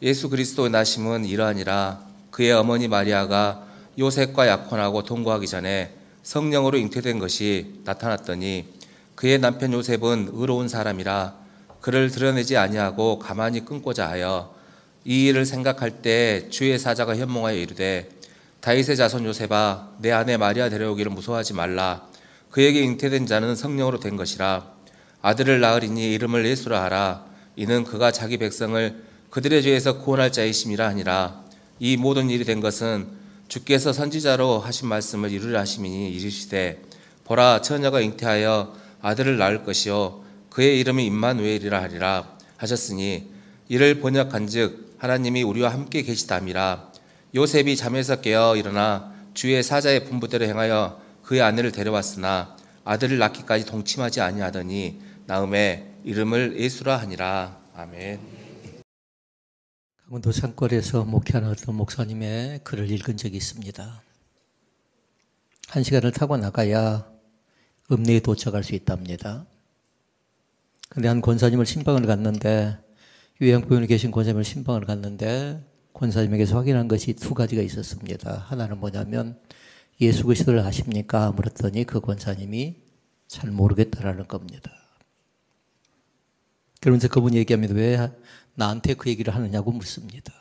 예수 그리스도의 나심은 이러하니라. 그의 어머니 마리아가 요셉과 약혼하고 동거하기 전에 성령으로 잉태된 것이 나타났더니 그의 남편 요셉은 의로운 사람이라 그를 드러내지 아니하고 가만히 끊고자 하여 이 일을 생각할 때 주의 사자가 현몽하여 이르되 다윗의 자손 요셉아 내 아내 마리아 데려오기를 무서워하지 말라. 그에게 잉태된 자는 성령으로 된 것이라. 아들을 낳으리니 이름을 예수라 하라. 이는 그가 자기 백성을 그들의 죄에서 구원할 자이심이라 하니라. 이 모든 일이 된 것은 주께서 선지자로 하신 말씀을 이루려 하심이니 이르시되 보라 처녀가 잉태하여 아들을 낳을 것이요 그의 이름이 임마누엘이라 하리라 하셨으니 이를 번역한즉 하나님이 우리와 함께 계시다미라. 요셉이 잠에서 깨어 일어나 주의 사자의 분부대로 행하여 그의 아내를 데려왔으나 아들을 낳기까지 동침하지 아니하더니 나음에 이름을 예수라 하니라. 아멘. 강원도 산골에서 목회하는 어떤 목사님의 글을 읽은 적이 있습니다. 1시간을 타고 나가야 읍내에 도착할 수 있답니다. 근데 한 권사님을 신방을 갔는데, 요양병원에 계신 권사님을 신방을 갔는데 권사님에게서 확인한 것이 두 가지가 있었습니다. 하나는 뭐냐면 예수 그리스도를 아십니까? 물었더니 그 권사님이 잘 모르겠다라는 겁니다. 그러면서 그분이 얘기합니다. 왜 나한테 그 얘기를 하느냐고 묻습니다.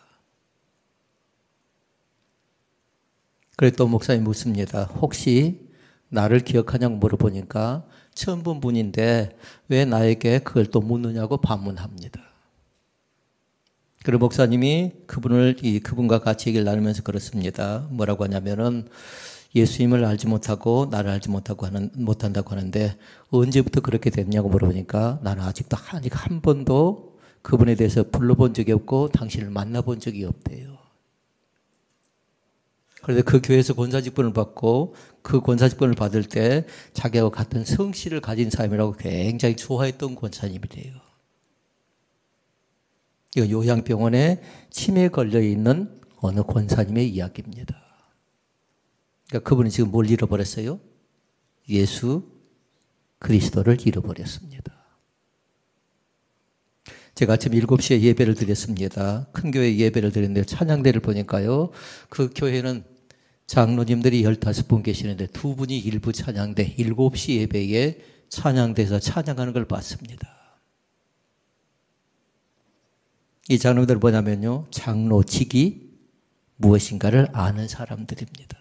그랬더니 목사님이 묻습니다. 혹시 나를 기억하냐고 물어보니까 처음 본 분인데 왜 나에게 그걸 또 묻느냐고 반문합니다. 그리고 목사님이 그분과 같이 얘기를 나누면서 그렇습니다. 뭐라고 하냐면은 예수님을 알지 못하고 나를 알지 못한다고 하는데 언제부터 그렇게 됐냐고 물어보니까 나는 아직도 한 번도 그분에 대해서 불러본 적이 없고 당신을 만나본 적이 없대요. 그런데 그 교회에서 권사직분을 받고 그 권사직분을 받을 때 자기와 같은 성씨를 가진 사람이라고 굉장히 좋아했던 권사님이래요. 이거 요양병원에 치매에 걸려있는 어느 권사님의 이야기입니다. 그러니까 그분이 지금 뭘 잃어버렸어요? 예수 그리스도를 잃어버렸습니다. 제가 아침 7시에 예배를 드렸습니다. 큰 교회 예배를 드렸는데 찬양대를 보니까요. 그 교회는 장로님들이 15분 계시는데 두 분이 일부 찬양대 7시 예배에 찬양대에서 찬양하는 걸 봤습니다. 이 장로들은 뭐냐면요. 장로직이 무엇인가를 아는 사람들입니다.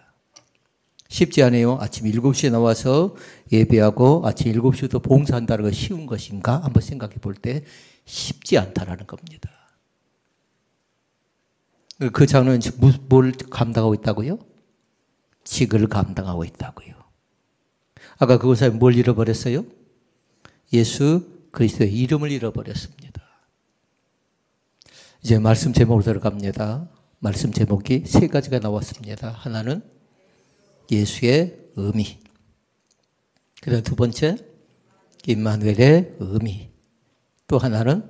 쉽지 않아요. 아침 7시에 나와서 예배하고 아침 7시부터 봉사한다는 거 쉬운 것인가? 한번 생각해 볼 때 쉽지 않다라는 겁니다. 그 장로는 뭘 감당하고 있다고요? 직을 감당하고 있다고요. 아까 그 사람이 뭘 잃어버렸어요? 예수 그리스도의 이름을 잃어버렸습니다. 이제 말씀 제목으로 들어갑니다. 말씀 제목이 세 가지가 나왔습니다. 하나는 예수의 의미. 그 다음 두 번째, 임마누엘의 의미. 또 하나는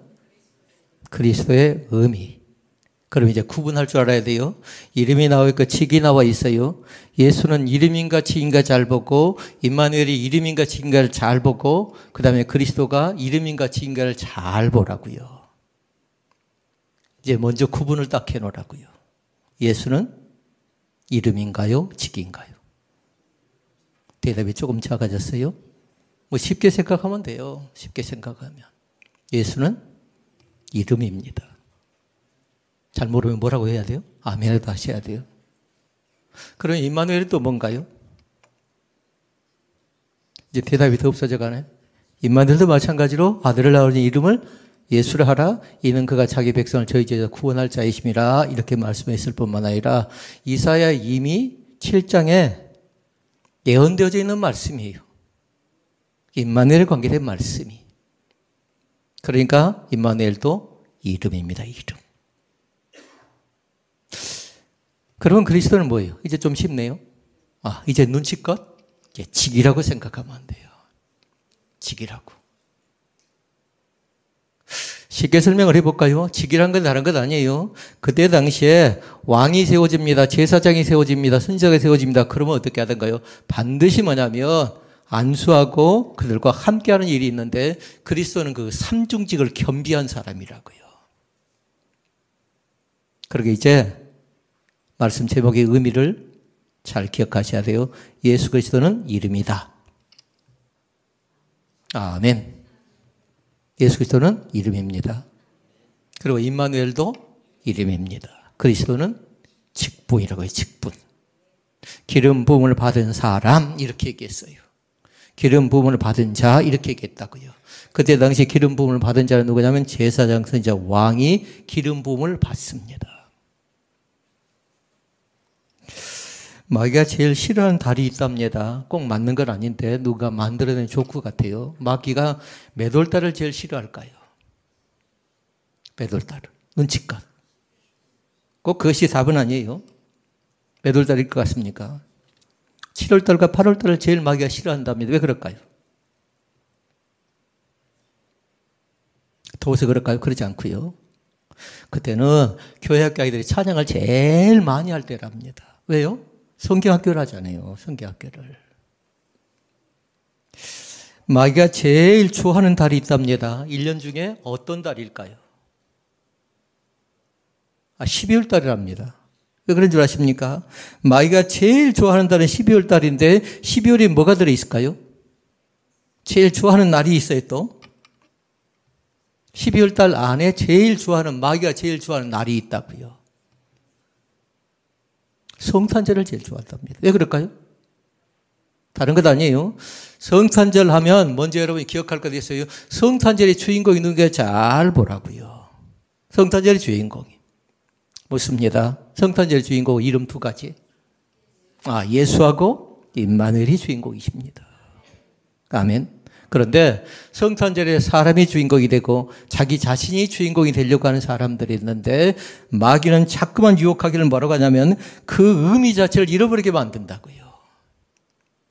그리스도의 의미. 그럼 이제 구분할 줄 알아야 돼요. 이름이 나와 있고 직이 나와 있어요. 예수는 이름인가 직인가 잘 보고, 임마누엘이 이름인가 직인가를 잘 보고, 그 다음에 그리스도가 이름인가 직인가를 잘 보라고요. 이제 먼저 구분을 딱 해놓으라고요. 예수는 이름인가요? 직인가요? 대답이 조금 작아졌어요? 뭐 쉽게 생각하면 돼요. 쉽게 생각하면. 예수는 이름입니다. 잘 모르면 뭐라고 해야 돼요? 아멘을 다시 해야 돼요. 그럼 임마누엘이 또 뭔가요? 이제 대답이 더 없어져 가네. 임마누엘도 마찬가지로 아들을 낳으니 이름을 예수를 하라. 이는 그가 자기 백성을 저희 죄에서 구원할 자이심이라. 이렇게 말씀했을 뿐만 아니라 이사야 이미 7장에 예언되어져 있는 말씀이에요. 임마누엘에 관계된 말씀이. 그러니까 임마누엘도 이름입니다. 이름. 그러면 그리스도는 뭐예요? 이제 좀 쉽네요. 이제 눈치껏 이제 직이라고 생각하면 안 돼요. 직이라고. 쉽게 설명을 해볼까요? 직이란 건 다른 것 아니에요. 그때 당시에 왕이 세워집니다. 제사장이 세워집니다. 선지자가 세워집니다. 그러면 어떻게 하던가요? 반드시 뭐냐면 안수하고 그들과 함께하는 일이 있는데 그리스도는 그 삼중직을 겸비한 사람이라고요. 그러게 이제 말씀 제목의 의미를 잘 기억하셔야 돼요. 예수 그리스도는 이름이다. 아멘. 예수 그리스도는 이름입니다. 그리고 임마누엘도 이름입니다. 그리스도는 직분이라고 해요. 직분. 기름 부음을 받은 사람 이렇게 얘기했어요. 기름 부음을 받은 자 이렇게 얘기했다고요. 그때 당시 기름 부음을 받은 자는 누구냐면 제사장, 선지자, 왕이 기름 부음을 받습니다. 마귀가 제일 싫어하는 달이 있답니다. 꼭 맞는 건 아닌데 누가 만들어낸 조크 같아요. 마귀가 몇 월달을 제일 싫어할까요? 몇 월달을. 눈치껏. 꼭 그것이 답은 아니에요. 몇 월달일 것 같습니까? 7월달과 8월달을 제일 마귀가 싫어한답니다. 왜 그럴까요? 더워서 그럴까요? 그러지 않고요. 그때는 교회학교 아이들이 찬양을 제일 많이 할 때랍니다. 왜요? 성경학교를 하잖아요. 성경학교를. 마귀가 제일 좋아하는 달이 있답니다. 1년 중에 어떤 달일까요? 12월 달이랍니다. 왜 그런 줄 아십니까? 마귀가 제일 좋아하는 달은 12월 달인데 12월에 뭐가 들어있을까요? 제일 좋아하는 날이 있어요 또. 12월 달 안에 제일 좋아하는, 마귀가 제일 좋아하는 날이 있다고요. 성탄절을 제일 좋아한답니다. 왜 그럴까요? 다른 것 아니에요. 성탄절 하면 먼저 여러분이 기억할 것 있어요. 성탄절의 주인공이 누군가 잘 보라고요. 성탄절의 주인공이. 묻습니다. 성탄절 주인공 이름 두 가지. 예수하고 임마누엘이 주인공이십니다. 아멘. 그런데 성탄절에 사람이 주인공이 되고 자기 자신이 주인공이 되려고 하는 사람들이 있는데 마귀는 자꾸만 유혹하기를 뭐라고 하냐면 그 의미 자체를 잃어버리게 만든다고요.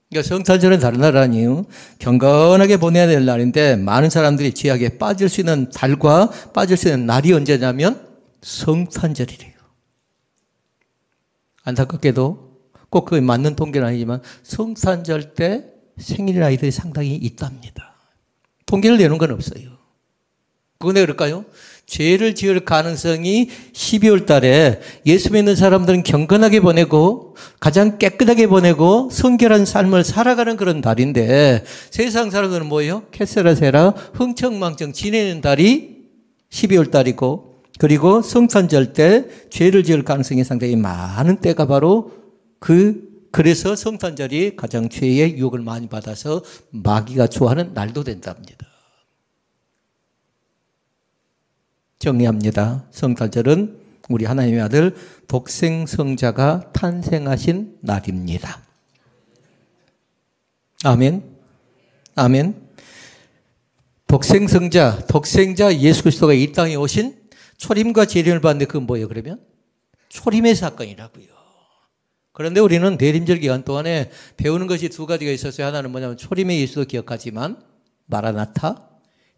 그러니까 성탄절은 다른 날 아니에요. 경건하게 보내야 될 날인데 많은 사람들이 죄악에 빠질 수 있는 달과 빠질 수 있는 날이 언제냐면 성탄절이래요. 안타깝게도 꼭 그게 맞는 통계는 아니지만 성탄절 때 생일 아이들이 상당히 있답니다. 통계를 내는 건 없어요. 그건 왜 그럴까요? 죄를 지을 가능성이 12월 달에 예수 믿는 사람들은 경건하게 보내고 가장 깨끗하게 보내고 성결한 삶을 살아가는 그런 달인데 세상 사람들은 뭐예요? 캐세라세라 흥청망청 지내는 달이 12월 달이고 그리고 성탄절 때 죄를 지을 가능성이 상당히 많은 때가 바로 그래서 성탄절이 가장 죄의 유혹을 많이 받아서 마귀가 좋아하는 날도 된답니다. 정리합니다. 성탄절은 우리 하나님의 아들 독생성자가 탄생하신 날입니다. 아멘. 아멘. 독생자 예수 그리스도가 이 땅에 오신 초림과 재림을 받는데 그건 뭐예요 그러면? 초림의 사건이라고요. 그런데 우리는 대림절 기간 동안에 배우는 것이 두 가지가 있었어요. 하나는 뭐냐면 초림의 예수도 기억하지만 마라나타,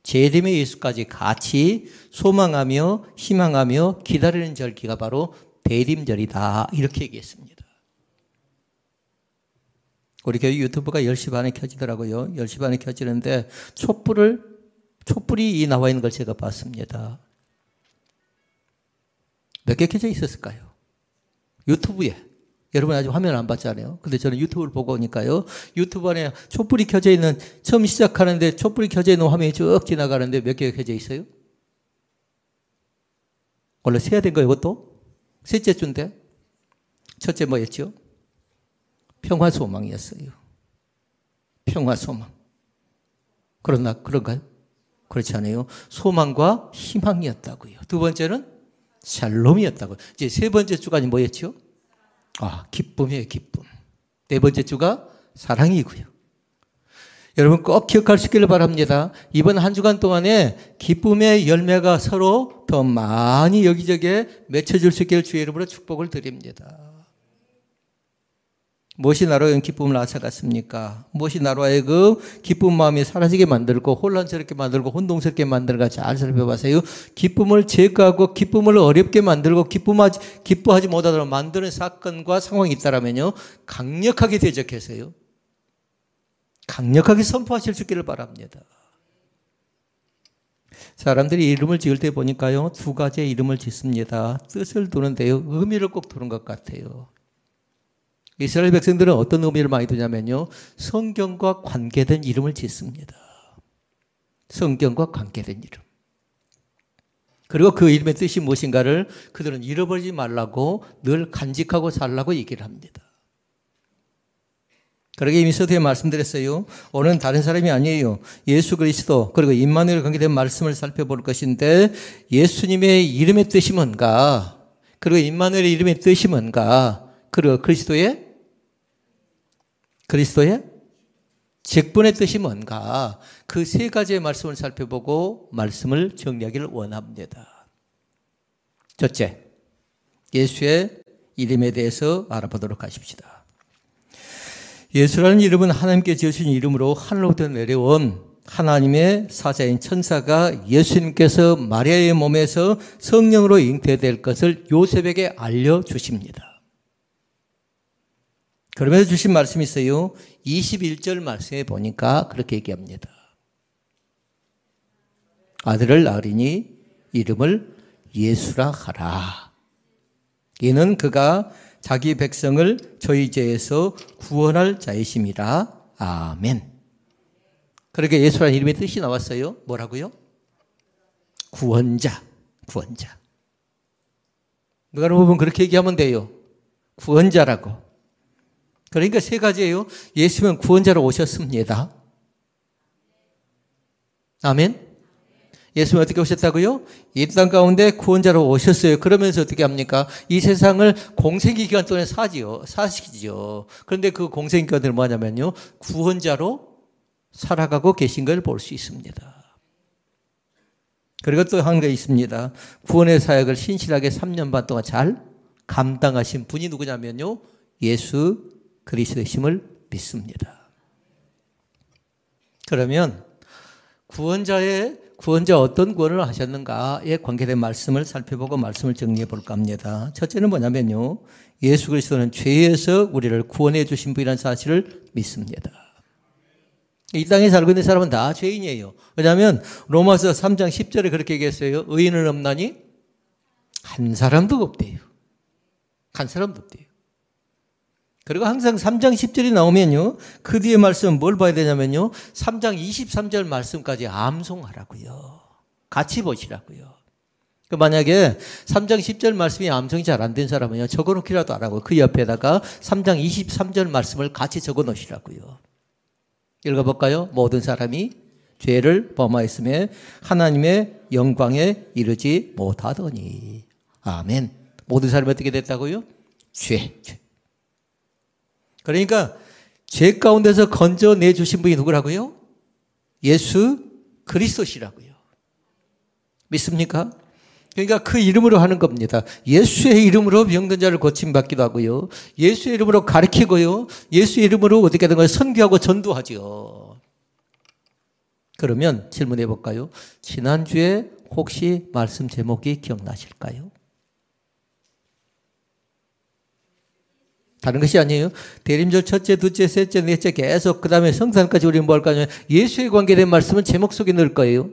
재림의 예수까지 같이 소망하며 희망하며 기다리는 절기가 바로 대림절이다. 이렇게 얘기했습니다. 우리 교회 유튜브가 10시 반에 켜지더라고요. 10시 반에 켜지는데 촛불이 나와 있는 걸 제가 봤습니다. 몇 개 켜져 있었을까요? 유튜브에. 여러분 아직 화면 안 봤잖아요. 근데 저는 유튜브를 보고 오니까요. 유튜브 안에 촛불이 켜져 있는, 처음 시작하는데 촛불이 켜져 있는 화면이 쭉 지나가는데 몇 개가 켜져 있어요? 원래 세야 된 거예요, 이것도? 셋째 주인데. 첫째 뭐였죠? 평화소망이었어요. 평화소망. 그런가요? 그렇지 않아요. 소망과 희망이었다고요. 두 번째는 샬롬이었다고요. 이제 세 번째 주까지 뭐였죠? 기쁨이에요, 기쁨. 네 번째 주가 사랑이고요. 여러분 꼭 기억할 수 있기를 바랍니다. 이번 한 주간 동안에 기쁨의 열매가 서로 더 많이 여기저기에 맺혀질 수 있기를 주의 이름으로 축복을 드립니다. 무엇이 나로 하여금 기쁨을 앗아갔습니까? 무엇이 나로 하여금 기쁜 마음이 사라지게 만들고 혼란스럽게 만들고 혼동스럽게 만들고 잘 살펴보세요. 기쁨을 제거하고 기쁨을 어렵게 만들고 기뻐하지 못하도록 만드는 사건과 상황이 있다면요, 강력하게 대적해서요, 강력하게 선포하실 수 있기를 바랍니다. 사람들이 이름을 지을 때 보니까요, 두 가지의 이름을 짓습니다. 뜻을 두는데요, 의미를 꼭 두는 것 같아요. 이스라엘 백성들은 어떤 의미를 많이 두냐면요, 성경과 관계된 이름을 짓습니다. 성경과 관계된 이름. 그리고 그 이름의 뜻이 무엇인가를 그들은 잃어버리지 말라고 늘 간직하고 살라고 얘기를 합니다. 그러게 이미 서두에 말씀드렸어요. 오늘은 다른 사람이 아니에요. 예수 그리스도 그리고 임마누엘 관계된 말씀을 살펴볼 것인데, 예수님의 이름의 뜻이 뭔가, 그리고 임마누엘의 이름의 뜻이 뭔가, 그리고 그리스도의 직분의 뜻이 뭔가, 그 세 가지의 말씀을 살펴보고 말씀을 정리하기를 원합니다. 첫째, 예수의 이름에 대해서 알아보도록 하십시다. 예수라는 이름은 하나님께 지으신 이름으로 하늘로부터 내려온 하나님의 사자인 천사가 예수님께서 마리아의 몸에서 성령으로 잉태될 것을 요셉에게 알려주십니다. 그러면서 주신 말씀이 있어요. 21절 말씀에 보니까 그렇게 얘기합니다. 아들을 낳으리니 이름을 예수라 하라. 이는 그가 자기 백성을 저희 죄에서 구원할 자이심이라. 아멘. 그렇게 예수라는 이름의 뜻이 나왔어요. 뭐라고요? 구원자. 누가 보면 그렇게 얘기하면 돼요. 구원자라고. 그러니까 세 가지예요. 예수는 구원자로 오셨습니다. 아멘. 예수는 어떻게 오셨다고요? 이 땅 가운데 구원자로 오셨어요. 그러면서 어떻게 합니까? 이 세상을 공생기 기간 동안에 사시죠. 그런데 그 공생기 기간을 뭐냐면요, 구원자로 살아가고 계신 걸 볼 수 있습니다. 그리고 또 한 게 있습니다. 구원의 사역을 신실하게 3년 반 동안 잘 감당하신 분이 누구냐면요, 예수 그리스도이심을 믿습니다. 그러면 구원자 어떤 구원을 하셨는가에 관계된 말씀을 살펴보고 말씀을 정리해 볼까 합니다. 첫째는 뭐냐면요, 예수 그리스도는 죄에서 우리를 구원해 주신 분이라는 사실을 믿습니다. 이 땅에 살고 있는 사람은 다 죄인이에요. 왜냐하면 로마서 3장 10절에 그렇게 얘기했어요. 의인은 없나니 한 사람도 없대요. 한 사람도 없대요. 그리고 항상 3장 10절이 나오면요, 그 뒤에 말씀은 뭘 봐야 되냐면요, 3장 23절 말씀까지 암송하라고요. 같이 보시라고요. 만약에 3장 10절 말씀이 암송이 잘 안 된 사람은요, 적어놓기라도 하라고 그 옆에다가 3장 23절 말씀을 같이 적어놓으시라고요. 읽어볼까요? 모든 사람이 죄를 범하였음에 하나님의 영광에 이르지 못하더니. 아멘. 모든 사람이 어떻게 됐다고요? 죄. 그러니까 죄 가운데서 건져내 주신 분이 누구라고요? 예수 그리스도시라고요. 믿습니까? 그러니까 그 이름으로 하는 겁니다. 예수의 이름으로 병든 자를 고침받기도 하고요. 예수의 이름으로 가르치고요. 예수의 이름으로 어떻게 된 거예요? 선교하고 전도하죠. 그러면 질문해 볼까요? 지난주에 혹시 말씀 제목이 기억나실까요? 다른 것이 아니에요. 대림절 첫째, 둘째, 셋째, 넷째 계속 그 다음에 성탄까지 우리는 뭐 할까 하면 예수에 관계된 말씀은 제목 속에 넣을 거예요.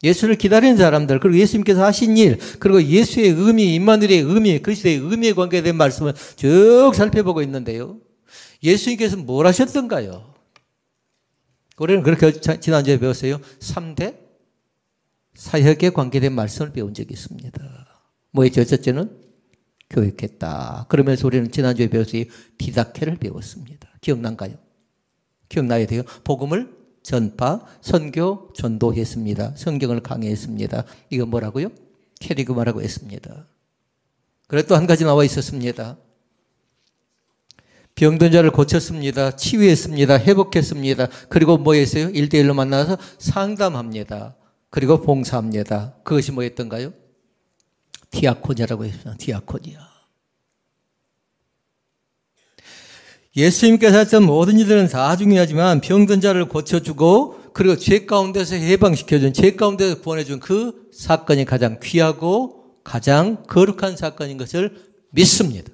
예수를 기다리는 사람들, 그리고 예수님께서 하신 일, 그리고 예수의 의미, 임마누엘의 의미, 그리스도의 의미에 관계된 말씀을 쭉 살펴보고 있는데요. 예수님께서 뭘 하셨던가요? 우리는 그렇게 지난주에 배웠어요. 3대 사역에 관계된 말씀을 배운 적이 있습니다. 뭐였죠? 첫째는 교육했다. 그러면서 우리는 지난주에 배웠어요. 디다케를 배웠습니다. 기억난가요? 기억나야 돼요. 복음을 전파, 선교, 전도했습니다. 성경을 강의했습니다. 이건 뭐라고요? 캐리그마라고 했습니다. 그리고 또 한 가지 나와 있었습니다. 병든 자를 고쳤습니다. 치유했습니다. 회복했습니다. 그리고 뭐 했어요? 1대1로 만나서 상담합니다. 그리고 봉사합니다. 그것이 뭐였던가요? 디아코니아라고 했습니다. 디아코니아. 예수님께서 하셨던 모든 일들은 다 중요하지만 병든 자를 고쳐주고 그리고 죄 가운데서 해방시켜준, 죄 가운데서 구원해준 그 사건이 가장 귀하고 가장 거룩한 사건인 것을 믿습니다.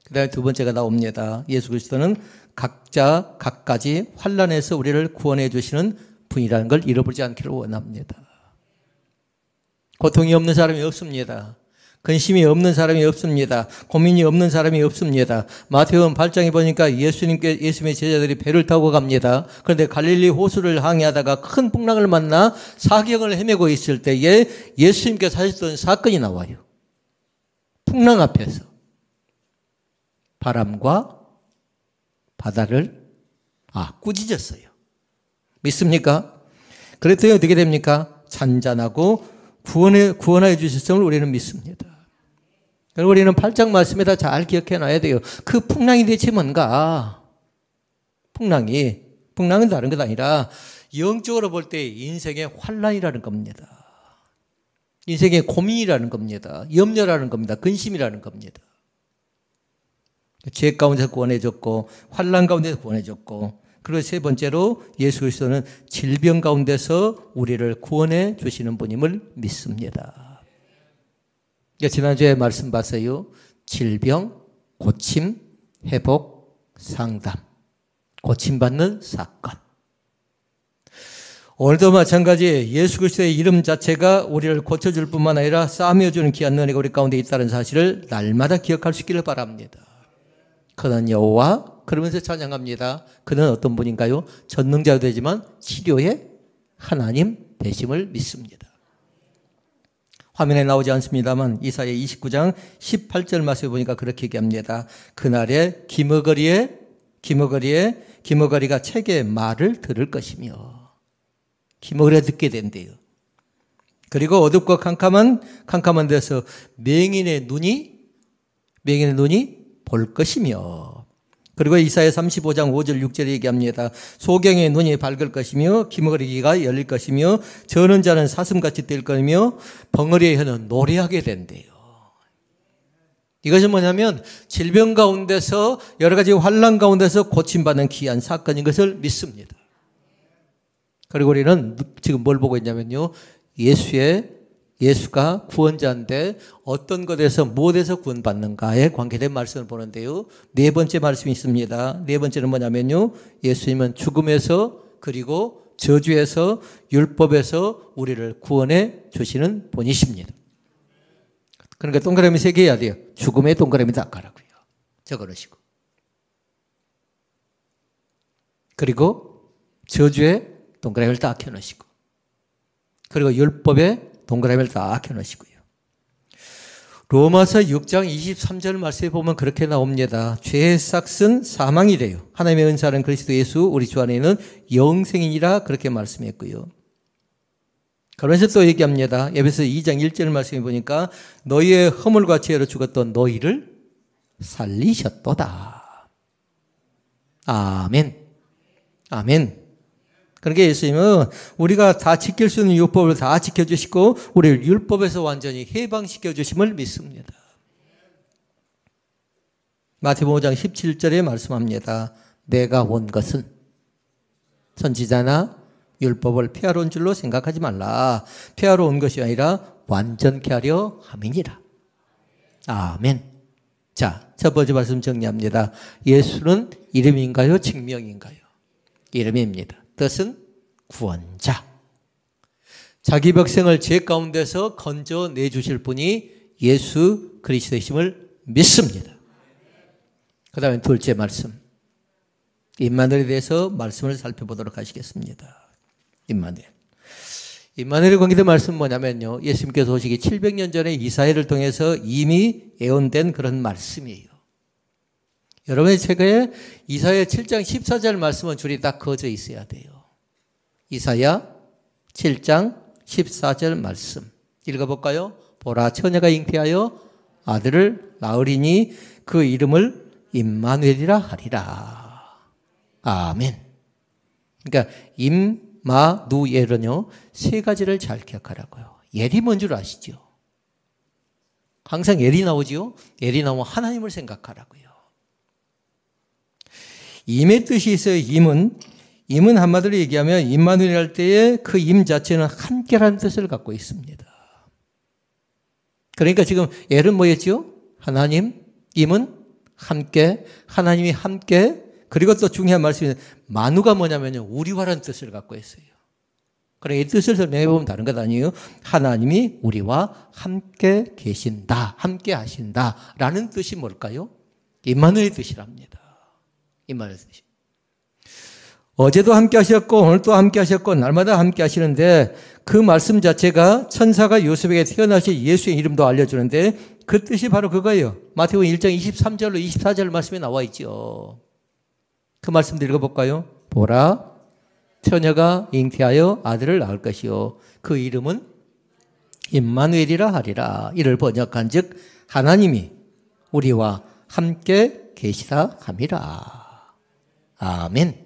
그 다음에 두 번째가 나옵니다. 예수 그리스도는 각자 각가지 환난에서 우리를 구원해 주시는 분이라는 걸 잃어버리지 않기를 원합니다. 고통이 없는 사람이 없습니다. 근심이 없는 사람이 없습니다. 고민이 없는 사람이 없습니다. 마태복음 8장에 보니까 예수님의 제자들이 배를 타고 갑니다. 그런데 갈릴리 호수를 항해하다가 큰 풍랑을 만나 사경을 헤매고 있을 때에 예수님께서 하셨던 사건이 나와요. 풍랑 앞에서 바람과 바다를 꾸짖었어요. 믿습니까? 그랬더니 어떻게 됩니까? 잔잔하고 구원하여 주셨음을 우리는 믿습니다. 그리고 우리는 8장 말씀에다 잘 기억해 놔야 돼요. 그 풍랑이 대체 뭔가? 풍랑은 다른 것 아니라 영적으로 볼 때 인생의 환란이라는 겁니다. 인생의 고민이라는 겁니다. 염려라는 겁니다. 근심이라는 겁니다. 죄 가운데서 구원해줬고 환란 가운데서 구원해줬고 그리고 세 번째로 예수 그리스도는 질병 가운데서 우리를 구원해 주시는 분임을 믿습니다. 지난주에 말씀 봤어요. 질병, 고침, 회복, 상담. 고침받는 사건. 오늘도 마찬가지 예수 그리스도의 이름 자체가 우리를 고쳐줄 뿐만 아니라 싸매어주는 귀한 은혜가 우리 가운데 있다는 사실을 날마다 기억할 수 있기를 바랍니다. 그는 여호와 그러면서 찬양합니다. 그는 어떤 분인가요? 전능자도 되지만 치료의 하나님 되심을 믿습니다. 화면에 나오지 않습니다만 이사야 29장 18절 말씀에 보니까 그렇게 얘기합니다. 그날에 기머거리가 책의 말을 들을 것이며 기머거리가 듣게 된대요. 그리고 어둡고 캄캄한 데서 맹인의 눈이 볼 것이며 그리고 이사야 35장 5절 6절에 얘기합니다. 소경의 눈이 밝을 것이며 기머거리가 열릴 것이며 저는 자는 사슴같이 뛸 것이며 벙어리의 혀는 노래하게 된대요. 이것은 뭐냐면 질병 가운데서 여러 가지 환난 가운데서 고침받는 귀한 사건인 것을 믿습니다. 그리고 우리는 지금 뭘 보고 있냐면요. 예수가 구원자인데 어떤 것에서 무엇에서 구원받는가에 관계된 말씀을 보는데요. 네 번째 말씀이 있습니다. 네 번째는 뭐냐면요. 예수님은 죽음에서 그리고 저주에서 율법에서 우리를 구원해 주시는 분이십니다. 그러니까 동그라미 3개 해야 돼요. 죽음의 동그라미 다 가라고요. 적어놓으시고. 그리고 저주의 동그라미를 다 켜놓으시고. 그리고 율법의 동그라미를 다 켜놓으시고요. 로마서 6장 23절 말씀에 보면 그렇게 나옵니다. 죄의 삭은 사망이 돼요. 하나님의 은사는 그리스도 예수 우리 주 안에 있는 영생이니라 그렇게 말씀했고요. 그러면서 또 얘기합니다. 에베소 2장 1절 말씀에 보니까 너희의 허물과 죄로 죽었던 너희를 살리셨도다. 아멘. 그러니까 예수님은 우리가 다 지킬 수 있는 율법을 다 지켜주시고 우리를 율법에서 완전히 해방시켜 주심을 믿습니다. 마태복음 5장 17절에 말씀합니다. 내가 온 것은 선지자나 율법을 폐하러 온 줄로 생각하지 말라. 폐하러 온 것이 아니라 완전케 하려 함이니라. 아멘. 자, 첫 번째 말씀 정리합니다. 예수는 이름인가요? 직명인가요? 이름입니다. 뜻은 구원자. 자기 백성을 죄 가운데서 건져내 주실 분이 예수 그리스도이심을 믿습니다. 그 다음에 둘째 말씀. 임마누엘에 대해서 말씀을 살펴보도록 하시겠습니다. 임마누엘에 관계된 말씀은 뭐냐면요. 예수님께서 오시기 700년 전에 이사야를 통해서 이미 예언된 그런 말씀이에요. 여러분의 책에 이사야 7장 14절 말씀은 줄이 딱 그어져 있어야 돼요. 이사야 7장 14절 말씀 읽어볼까요? 보라 처녀가 잉태하여 아들을 낳으리니 그 이름을 임마누엘이라 하리라. 아멘. 그러니까 임마누엘은요 3가지를 잘 기억하라고요. 엘이 뭔 줄 아시죠? 항상 엘이 나오지요. 엘이 나오면 하나님을 생각하라고요. 임의 뜻이 있어요. 임은 한마디로 얘기하면 임마누엘 할 때에 그 임 자체는 함께라는 뜻을 갖고 있습니다. 그러니까 지금 엘은 뭐였죠? 하나님, 임은 함께, 하나님이 함께, 그리고 또 중요한 말씀이 마누가 뭐냐면요. 우리와라는 뜻을 갖고 있어요. 그래, 이 뜻을 설명해 보면 다른 것 아니에요. 하나님이 우리와 함께 계신다, 함께 하신다 라는 뜻이 뭘까요? 임마누엘의 뜻이랍니다. 임마누엘의 뜻이. 어제도 함께 하셨고 오늘도 함께 하셨고 날마다 함께 하시는데 그 말씀 자체가 천사가 요셉에게 태어나신 예수의 이름도 알려주는데 그 뜻이 바로 그거예요. 마태복음 1장 23절로 24절 말씀에 나와 있죠. 그 말씀 읽어볼까요? 보라, 처녀가 잉태하여 아들을 낳을 것이요 그 이름은 임마누엘이라 하리라. 이를 번역한 즉 하나님이 우리와 함께 계시다 함이라. 아멘.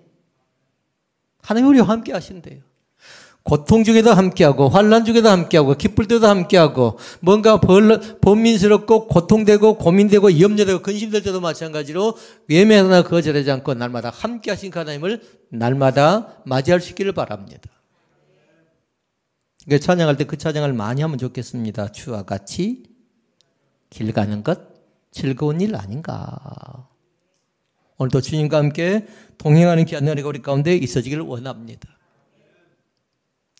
하나님이 우리와 함께 하신대요. 고통 중에도 함께하고 환난 중에도 함께하고 기쁠 때도 함께하고 뭔가 번민스럽고 고통되고 고민되고 염려되고 근심될 때도 마찬가지로 외면하거나 거절하지 않고 날마다 함께 하신 그 하나님을 날마다 맞이할 수 있기를 바랍니다. 그러니까 찬양할 때 그 찬양을 많이 하면 좋겠습니다. 주와 같이 길 가는 것 즐거운 일 아닌가. 오늘도 주님과 함께 동행하는 귀한 은혜가 우리 가운데 있어지기를 원합니다.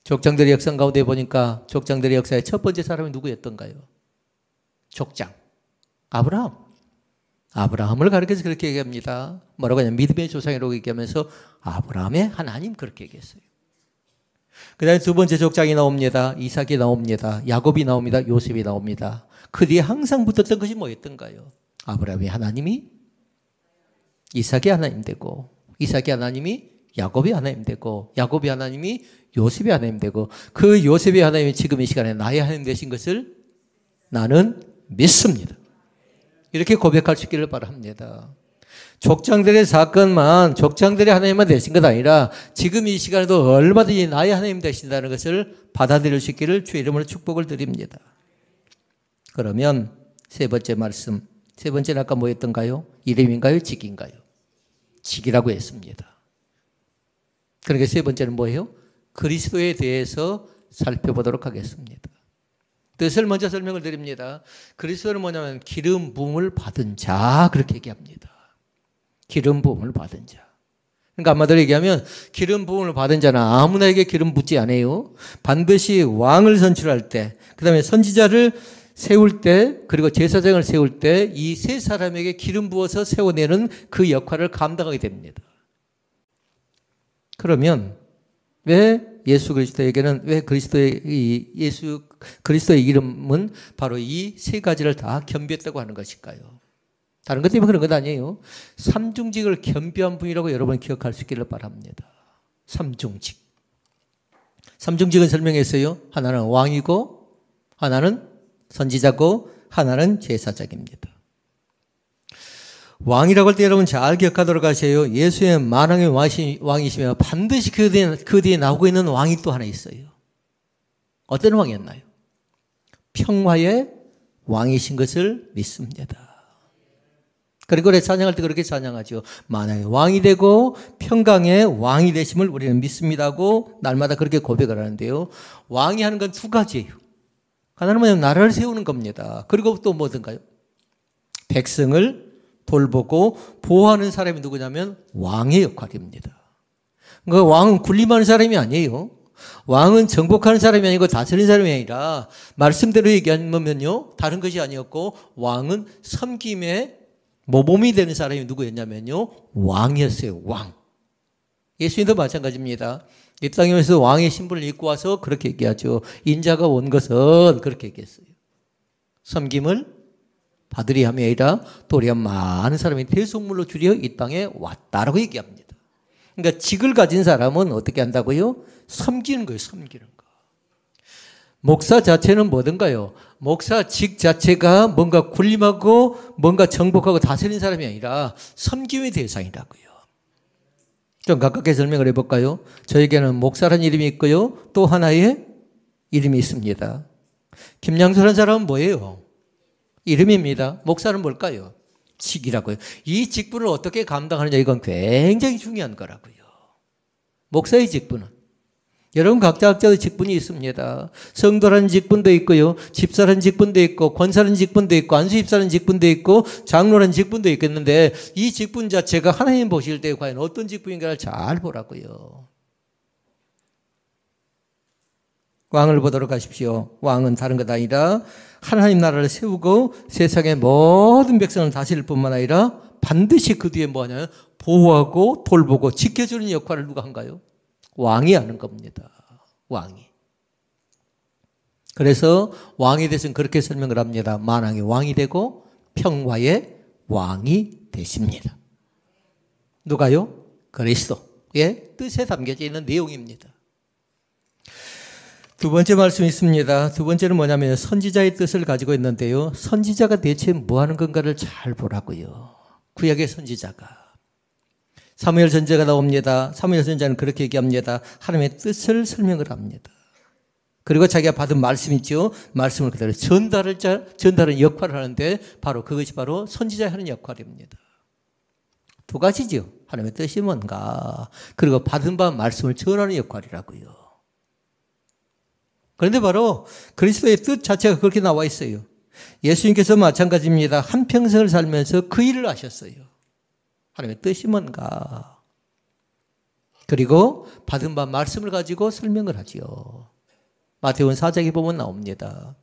족장들의 역사 가운데 보니까 족장들의 역사의 첫 번째 사람이 누구였던가요? 족장. 아브라함. 아브라함을 가리켜서 그렇게 얘기합니다. 뭐라고 하냐면 믿음의 조상이라고 얘기하면서 아브라함의 하나님 그렇게 얘기했어요. 그 다음에 두 번째 족장이 나옵니다. 이삭이 나옵니다. 야곱이 나옵니다. 요셉이 나옵니다. 그 뒤에 항상 붙었던 것이 뭐였던가요? 아브라함의 하나님이 이삭이 하나님 되고 이삭이 하나님이 야곱이 하나님 되고 야곱이 하나님이 요셉이 하나님 되고 그 요셉이 하나님이 지금 이 시간에 나의 하나님 되신 것을 나는 믿습니다. 이렇게 고백할 수 있기를 바랍니다. 족장들의 사건만 족장들의 하나님만 되신 것 아니라 지금 이 시간에도 얼마든지 나의 하나님 되신다는 것을 받아들일 수 있기를 주의 이름으로 축복을 드립니다. 그러면 세 번째 말씀, 세 번째는 아까 뭐였던가요? 이름인가요? 직인가요? 직이라고 했습니다. 그러니까 세 번째는 뭐예요? 그리스도에 대해서 살펴보도록 하겠습니다. 뜻을 먼저 설명을 드립니다. 그리스도는 뭐냐면 기름 부음을 받은 자 그렇게 얘기합니다. 기름 부음을 받은 자. 그러니까 한마디로 얘기하면 기름 부음을 받은 자는 아무나에게 기름 붓지 않아요. 반드시 왕을 선출할 때, 그 다음에 선지자를 세울 때, 그리고 제사장을 세울 때 이 세 사람에게 기름 부어서 세워내는 그 역할을 감당하게 됩니다. 그러면 왜 예수 그리스도에게는 왜 그리스도의 이름은 바로 이 세 가지를 다 겸비했다고 하는 것일까요? 다른 것 때문에 그런 것 아니에요. 삼중직을 겸비한 분이라고 여러분 기억할 수 있기를 바랍니다. 삼중직. 삼중직은 설명했어요. 하나는 왕이고 하나는 선지자고 하나는 제사장입니다. 왕이라고 할 때 여러분 잘 기억하도록 하세요. 예수의 만왕의 왕이시면 반드시 그 뒤에 나오고 있는 왕이 또 하나 있어요. 어떤 왕이었나요? 평화의 왕이신 것을 믿습니다. 그리고 우리 찬양할 때 그렇게 찬양하죠. 만왕의 왕이 되고 평강의 왕이 되심을 우리는 믿습니다고 날마다 그렇게 고백을 하는데요. 왕이 하는 건 두 가지예요. 하나는 뭐냐면 나라를 세우는 겁니다. 그리고 또 뭐든가요? 백성을 돌보고 보호하는 사람이 누구냐면 왕의 역할입니다. 그러니까 왕은 군림하는 사람이 아니에요. 왕은 정복하는 사람이 아니고 다스리는 사람이 아니라 말씀대로 얘기하면요 다른 것이 아니었고 왕은 섬김의 모범이 되는 사람이 누구였냐면요 왕이었어요. 왕. 예수님도 마찬가지입니다. 이 땅에 오면서 왕의 신분을 입고 와서 그렇게 얘기하죠. 인자가 온 것은 그렇게 얘기했어요. 섬김을 받으리 함이 아니라 도리어 많은 사람이 대속물로 주려 이 땅에 왔다라고 얘기합니다. 그러니까 직을 가진 사람은 어떻게 한다고요? 섬기는 거예요. 섬기는 거. 목사 자체는 뭐든가요? 목사 직 자체가 뭔가 군림하고 뭔가 정복하고 다스리는 사람이 아니라 섬김의 대상이라고요. 좀 가깝게 설명을 해볼까요? 저에게는 목사라는 이름이 있고요. 또 하나의 이름이 있습니다. 김양수라는 사람은 뭐예요? 이름입니다. 목사는 뭘까요? 직이라고요. 이 직분을 어떻게 감당하느냐 이건 굉장히 중요한 거라고요. 목사의 직분은. 여러분 각자의 직분이 있습니다. 성도라는 직분도 있고요. 집사라는 직분도 있고 권사라는 직분도 있고 안수집사라는 직분도 있고 장로라는 직분도 있겠는데 이 직분 자체가 하나님 보실 때 과연 어떤 직분인가를 잘 보라고요. 왕을 보도록 하십시오. 왕은 다른 것 아니라 하나님 나라를 세우고 세상의 모든 백성을 다스릴 뿐만 아니라 반드시 그 뒤에 뭐하냐? 보호하고 돌보고 지켜주는 역할을 누가 한가요? 왕이 하는 겁니다. 왕이. 그래서 왕에 대해서는 그렇게 설명을 합니다. 만왕의 왕이 되고 평화의 왕이 되십니다. 누가요? 그리스도의 뜻에 담겨져 있는 내용입니다. 두 번째 말씀이 있습니다. 두 번째는 뭐냐면 선지자의 뜻을 가지고 있는데요. 선지자가 대체 뭐 하는 건가를 잘 보라고요. 구약의 선지자가. 사무엘 선지자가 나옵니다. 사무엘 선지자는 그렇게 얘기합니다. 하나님의 뜻을 설명을 합니다. 그리고 자기가 받은 말씀 있죠. 말씀을 그대로 전달하는 역할을 하는데 바로 그것이 바로 선지자의 하는 역할입니다. 두 가지죠. 하나님의 뜻이 뭔가 그리고 받은 바 말씀을 전하는 역할이라고요. 그런데 바로 그리스도의 뜻 자체가 그렇게 나와 있어요. 예수님께서 마찬가지입니다. 한평생을 살면서 그 일을 하셨어요. 하나님의 뜻이 뭔가. 그리고 받은 바 말씀을 가지고 설명을 하지요. 마태복음 4장에 보면 나옵니다.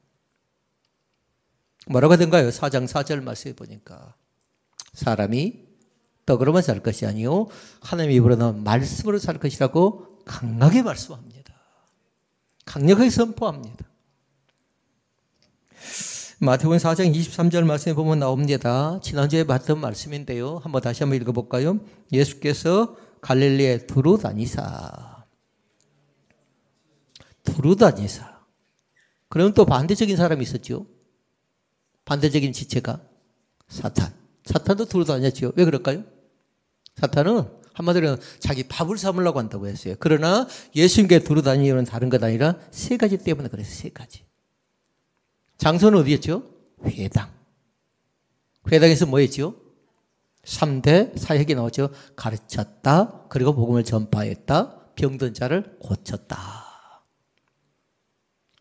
뭐라고 하던가요? 4장 4절 말씀에 보니까 사람이 떡으로만 살 것이 아니요 하나님의 입으로 나온 말씀으로 살 것이라고 강하게 말씀합니다. 강력하게 선포합니다. 마태복음 4장 23절 말씀에 보면 나옵니다. 지난주에 봤던 말씀인데요. 다시 한번 읽어볼까요? 예수께서 갈릴리에 두루 다니사. 그러면 또 반대적인 사람이 있었죠. 반대적인 지체가 사탄. 사탄도 두루 다녔죠. 왜 그럴까요? 사탄은 한마디로 자기 밥을 삼으려고 한다고 했어요. 그러나 예수님께 두루 다니는 이유는 다른 것 아니라 세 가지 때문에 그래서 세 가지. 장소는 어디였죠? 회당. 회당에서 뭐 했죠? 3대 사역이 나오죠. 가르쳤다. 그리고 복음을 전파했다. 병든 자를 고쳤다.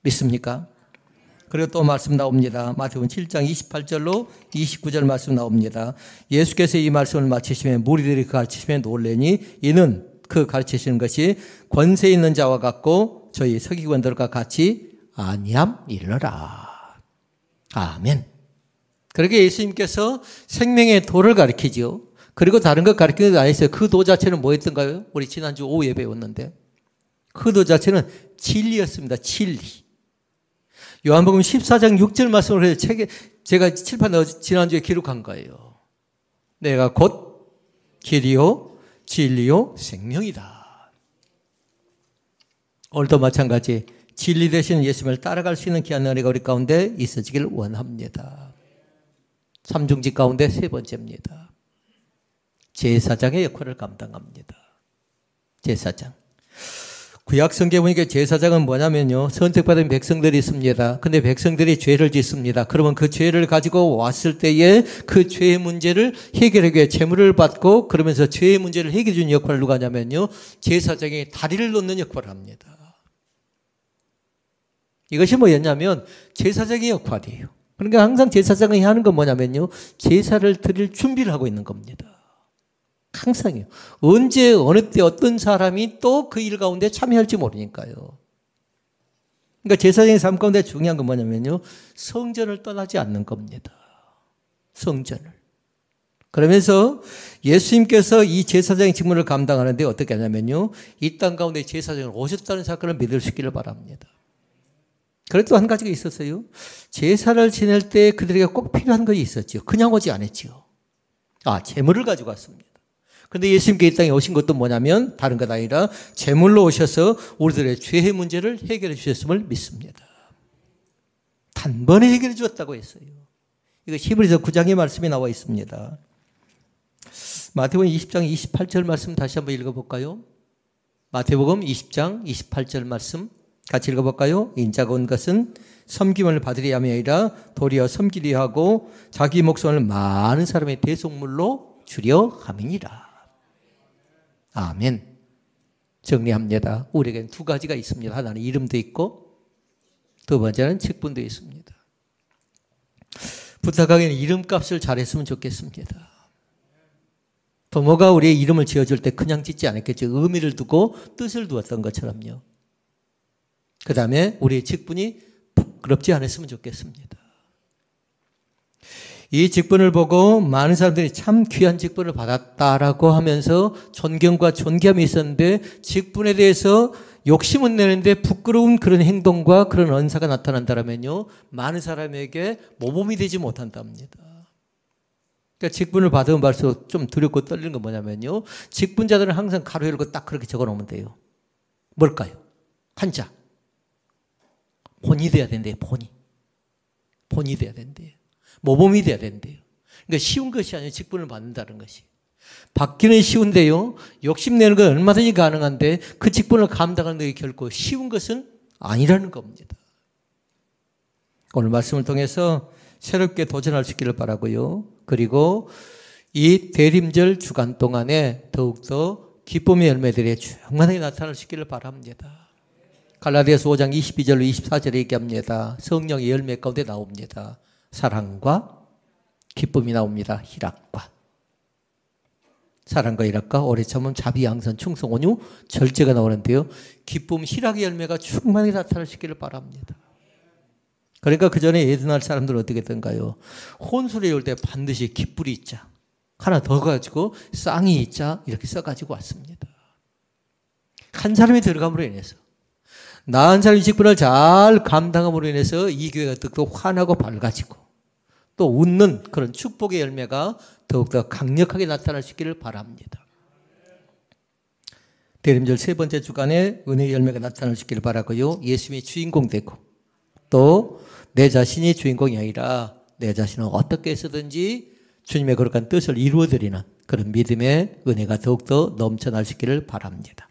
믿습니까? 그리고 또 말씀 나옵니다. 마태복음 7장 28절로 29절 말씀 나옵니다. 예수께서 이 말씀을 마치시면 무리들이 그 가르치시면 놀래니 이는 그 가르치시는 것이 권세 있는 자와 같고 저희 서기관들과 같이 아니함이러라. 아멘. 그렇게 예수님께서 생명의 도를 가르치죠. 그리고 다른 것 가르치는 게 아니었어요. 그 도 자체는 뭐였던가요? 우리 지난주 오후에 배웠는데 그 도 자체는 진리였습니다. 진리. 요한복음 14장 6절 말씀을 해서 책에 제가 칠판에 지난주에 기록한 거예요. 내가 곧 길이요 진리요 생명이다. 오늘도 마찬가지 진리 되시는 예수님을 따라갈 수 있는 귀한 은혜가 우리 가운데 있어지길 원합니다. 삼중직 가운데 세 번째입니다. 제사장의 역할을 감당합니다. 제사장. 구약 성경에 보니까 제사장은 뭐냐면요. 선택받은 백성들이 있습니다. 근데 백성들이 죄를 짓습니다. 그러면 그 죄를 가지고 왔을 때에 그 죄의 문제를 해결하기 위해 제물을 받고 그러면서 죄의 문제를 해결해 주는 역할을 누가 하냐면요. 제사장이 다리를 놓는 역할을 합니다. 이것이 뭐였냐면 제사장의 역할이에요. 그러니까 항상 제사장이 하는 건 뭐냐면요. 제사를 드릴 준비를 하고 있는 겁니다. 항상이요. 언제 어느 때 어떤 사람이 또 그 일 가운데 참여할지 모르니까요. 그러니까 제사장의 삶 가운데 중요한 건 뭐냐면요. 성전을 떠나지 않는 겁니다. 성전을. 그러면서 예수님께서 이 제사장의 직무를 감당하는데 어떻게 하냐면요. 이 땅 가운데 제사장을 오셨다는 사건을 믿을 수 있기를 바랍니다. 그래도 한 가지가 있었어요. 제사를 지낼 때 그들에게 꼭 필요한 것이 있었죠. 그냥 오지 않았죠. 제물을 가지고 왔습니다. 그런데 예수님께 이 땅에 오신 것도 뭐냐면 다른 것 아니라 제물로 오셔서 우리들의 죄의 문제를 해결해 주셨음을 믿습니다. 단번에 해결해 주었다고 했어요. 이거 히브리서 9장의 말씀이 나와 있습니다. 마태복음 20장 28절 말씀 다시 한번 읽어볼까요? 마태복음 20장 28절 말씀 같이 읽어볼까요? 인자가 온 것은 섬김을 받으리 함이 아니라 도리어 섬기리 하고 자기 목숨을 많은 사람의 대속물로 주려 함이니라. 아멘. 정리합니다. 우리에게는 두 가지가 있습니다. 하나는 이름도 있고 두 번째는 직분도 있습니다. 부탁하기는 이름값을 잘했으면 좋겠습니다. 부모가 우리의 이름을 지어줄 때 그냥 짓지 않았겠죠. 의미를 두고 뜻을 두었던 것처럼요. 그 다음에 우리의 직분이 부끄럽지 않았으면 좋겠습니다. 이 직분을 보고 많은 사람들이 참 귀한 직분을 받았다라고 하면서 존경과 존경이 있었는데 직분에 대해서 욕심은 내는데 부끄러운 그런 행동과 그런 언사가 나타난다면요, 많은 사람에게 모범이 되지 못한답니다. 그러니까 직분을 받으면 벌써 좀 두렵고 떨리는 건 뭐냐면요, 직분자들은 항상 가로 열고 딱 그렇게 적어 놓으면 돼요. 뭘까요? 한자. 본이 돼야 된대요. 본이 돼야 된대요. 모범이 돼야 된대요. 그러니까 쉬운 것이 아니라 직분을 받는다는 것이. 받기는 쉬운데요, 욕심내는 건 얼마든지 가능한데 그 직분을 감당하는 게 결코 쉬운 것은 아니라는 겁니다. 오늘 말씀을 통해서 새롭게 도전할 수 있기를 바라고요. 그리고 이 대림절 주간 동안에 더욱더 기쁨의 열매들이 충만하게 나타날 수 있기를 바랍니다. 갈라디아서 5장 22절로 24절에 얘기합니다. 성령의 열매 가운데 나옵니다. 사랑과 기쁨이 나옵니다. 희락과. 사랑과 희락과 오래 참음 자비 양선 충성 온유 절제가 나오는데요, 기쁨 희락의 열매가 충만하게 나타날 수 있기를 바랍니다. 그러니까 그 전에 옛날 사람들은 어떻게 했던가요? 혼술에 올 때 반드시 깃불이 있자, 하나 더 가지고 쌍이 있자, 이렇게 써가지고 왔습니다. 한 사람이 들어감으로 인해서, 나은 사람이 직분을 잘 감당함으로 인해서 이 교회가 더 환하고 밝아지고 또 웃는 그런 축복의 열매가 더욱더 강력하게 나타날 수 있기를 바랍니다. 대림절 세 번째 주간에 은혜의 열매가 나타날 수 있기를 바라고요. 예수님이 주인공 되고 또 내 자신이 주인공이 아니라 내 자신은 어떻게 해서든지 주님의 거룩한 뜻을 이루어드리는 그런 믿음의 은혜가 더욱더 넘쳐날 수 있기를 바랍니다.